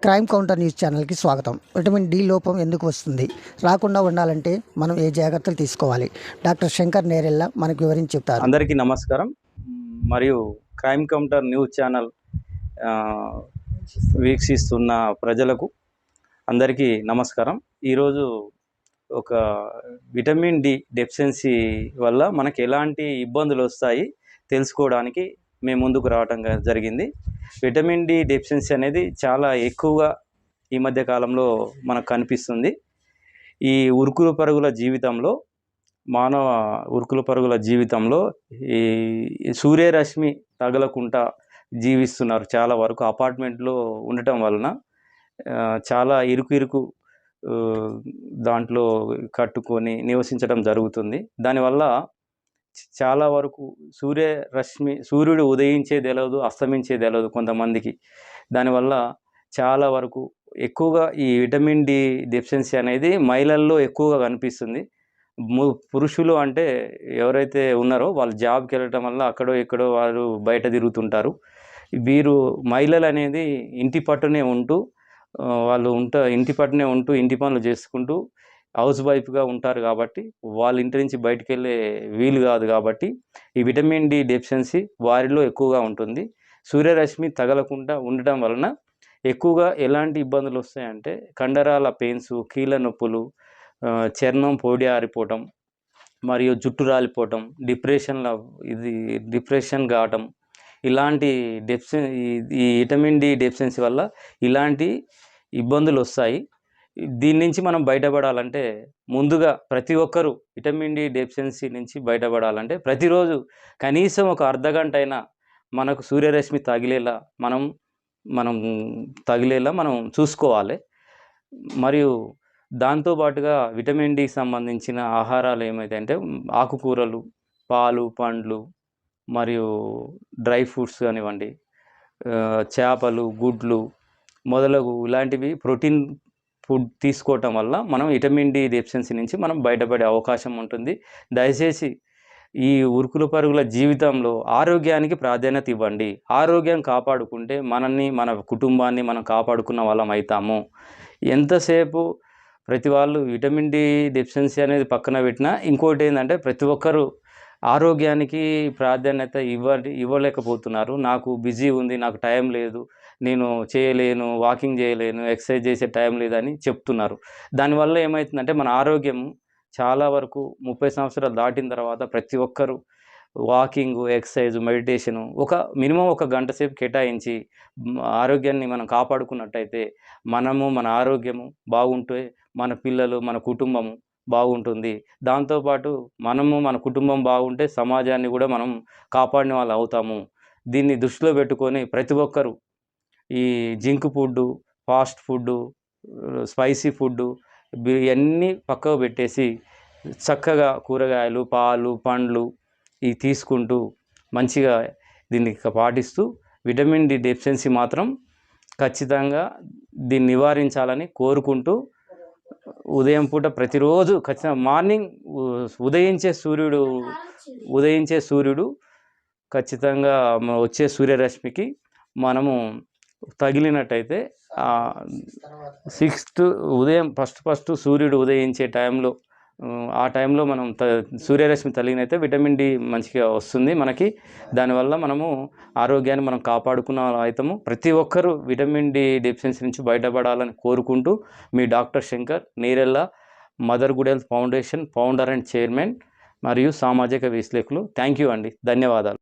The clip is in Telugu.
క్రైమ్ కౌంటర్ న్యూస్ ఛానల్కి స్వాగతం. విటమిన్ డి లోపం ఎందుకు వస్తుంది, రాకుండా ఉండాలంటే మనం ఏ జాగ్రత్తలు తీసుకోవాలి? డాక్టర్ శంకర్ నేరెళ్ళ మనకు వివరించి చెప్తారు. అందరికీ నమస్కారం. మరియు క్రైమ్ కౌంటర్ న్యూస్ ఛానల్ వీక్షిస్తున్న ప్రజలకు అందరికీ నమస్కారం. ఈరోజు ఒక విటమిన్ డి డెఫిషియన్సీ వల్ల మనకు ఎలాంటి ఇబ్బందులు వస్తాయి తెలుసుకోవడానికి మేము ముందుకు రావడం జరిగింది. విటమిన్ డి డెఫిషియన్సీ అనేది చాలా ఎక్కువగా ఈ మధ్య కాలంలో మనకు కనిపిస్తుంది. ఈ ఉరుకుల పరుగుల జీవితంలో ఈ సూర్యరశ్మి తగలకుండా జీవిస్తున్నారు. చాలా వరకు అపార్ట్మెంట్లో ఉండటం వలన చాలా ఇరుకు దాంట్లో కట్టుకొని నివసించడం జరుగుతుంది. దానివల్ల చాలా వరకు సూర్యుడు ఉదయించేది తెలియదు, అస్తమించేది తెలియదు కొంతమందికి. దానివల్ల చాలా వరకు ఎక్కువగా ఈ విటమిన్ డి డెఫిషియన్సీ అనేది మహిళల్లో ఎక్కువగా కనిపిస్తుంది. పురుషులు అంటే ఎవరైతే ఉన్నారో వాళ్ళు జాబ్కి వెళ్ళటం వల్ల అక్కడో ఇక్కడో వారు బయట తిరుగుతుంటారు. వీరు మహిళలు అనేది ఇంటి పట్టునే ఉంటూ ఇంటి పనులు చేసుకుంటూ హౌస్ వైఫ్గా ఉంటారు. కాబట్టి వాళ్ళ ఇంటి నుంచి బయటకు వెళ్ళే వీలు కాదు. కాబట్టి ఈ విటమిన్ డి డెఫిషియన్సీ వారిలో ఎక్కువగా ఉంటుంది. సూర్యరశ్మి తగలకుండా ఉండటం వలన ఎక్కువగా ఎలాంటి ఇబ్బందులు వస్తాయంటే కండరాల పెయిన్స్, కీళ్ళ నొప్పులు, చర్మం పొడి ఆరిపోవటం, మరియు జుట్టు రాలిపోవటం, డిప్రెషన్ కావటం, ఇలాంటి ఈ విటమిన్ డి డెఫిషియన్సీ వల్ల ఇలాంటి ఇబ్బందులు వస్తాయి. దీని నుంచి మనం బయటపడాలంటే ముందుగా ప్రతి ఒక్కరూ విటమిన్ డి డెఫిషియన్సీ నుంచి బయటపడాలంటే ప్రతిరోజు కనీసం ఒక అర్ధగంట అయినా మనకు సూర్యరశ్మి తగిలేలా మనం చూసుకోవాలి. మరియు దాంతోపాటుగా విటమిన్ డికి సంబంధించిన ఆహారాలు ఏమైతే అంటే ఆకుకూరలు, పాలు, పండ్లు, మరియు డ్రై ఫ్రూట్స్ కానివ్వండి, చేపలు, గుడ్లు మొదలగు ఇలాంటివి ప్రోటీన్ ఫుడ్ తీసుకోవటం వల్ల మనం విటమిన్ డి డెఫిషియన్సీ నుంచి మనం బయటపడే అవకాశం ఉంటుంది. దయచేసి ఈ ఉరుకుల పరుగుల జీవితంలో ఆరోగ్యానికి ప్రాధాన్యత ఇవ్వండి. ఆరోగ్యం కాపాడుకుంటే మనల్ని, మన కుటుంబాన్ని మనం కాపాడుకున్న వాళ్ళం అవుతాము. ఎంతసేపు ప్రతి వాళ్ళు విటమిన్ డి డెఫిషియన్సీ అనేది పక్కన పెట్టినా ఇంకోటి ఏంటంటే ప్రతి ఒక్కరూ ఆరోగ్యానికి ప్రాధాన్యత ఇవ్వలేకపోతున్నారు. నాకు బిజీ ఉంది, నాకు టైం లేదు, నేను చేయలేను, వాకింగ్ చేయలేను, ఎక్సర్సైజ్ చేసే టైం లేదని చెప్తున్నారు. దానివల్ల ఏమవుతుందంటే మన ఆరోగ్యం చాలా వరకు 30 సంవత్సరాలు దాటిన తర్వాత ప్రతి ఒక్కరూ వాకింగ్, ఎక్సర్సైజ్, మెడిటేషను మినిమం ఒక గంట సేపు కేటాయించి ఆరోగ్యాన్ని మనం కాపాడుకున్నట్టయితే మన ఆరోగ్యము బాగుంటే మన పిల్లలు, మన కుటుంబము బాగుంటుంది. దాంతోపాటు మన కుటుంబం బాగుంటే సమాజాన్ని కూడా మనం కాపాడిన వాళ్ళు అవుతాము. దీన్ని దృష్టిలో పెట్టుకొని ప్రతి ఒక్కరూ ఈ junk food, fast food, spicy food ఇవన్నీ పక్కకు పెట్టేసి చక్కగా కూరగాయలు, పాలు, పండ్లు ఇవి తీసుకుంటూ మంచిగా దీన్ని పాటిస్తూ విటమిన్ డి డెఫిషియన్సీ మాత్రం ఖచ్చితంగా దీన్ని నివారించాలని కోరుకుంటూ ఉదయం పూట ప్రతిరోజు ఖచ్చితంగా మార్నింగ్ ఉదయించే సూర్యుడు ఖచ్చితంగా వచ్చే సూర్యరశ్మికి మనము తగిలినట్టయితే ఉదయం ఫస్ట్ సూర్యుడు ఉదయించే టైంలో ఆ టైంలో మనం సూర్యరశ్మి తగిలినైతే విటమిన్ డి మంచిగా వస్తుంది మనకి. దానివల్ల మనము ఆరోగ్యాన్ని మనం కాపాడుకున్న అవుతాము. ప్రతి ఒక్కరూ విటమిన్ డి డెఫిషియన్సీ నుంచి బయటపడాలని కోరుకుంటూ మీ doctor Shankar Nerella, mother good health foundation founder and chairman మరియు సామాజిక విశ్లేషకులు. థ్యాంక్ యూ అండి. ధన్యవాదాలు.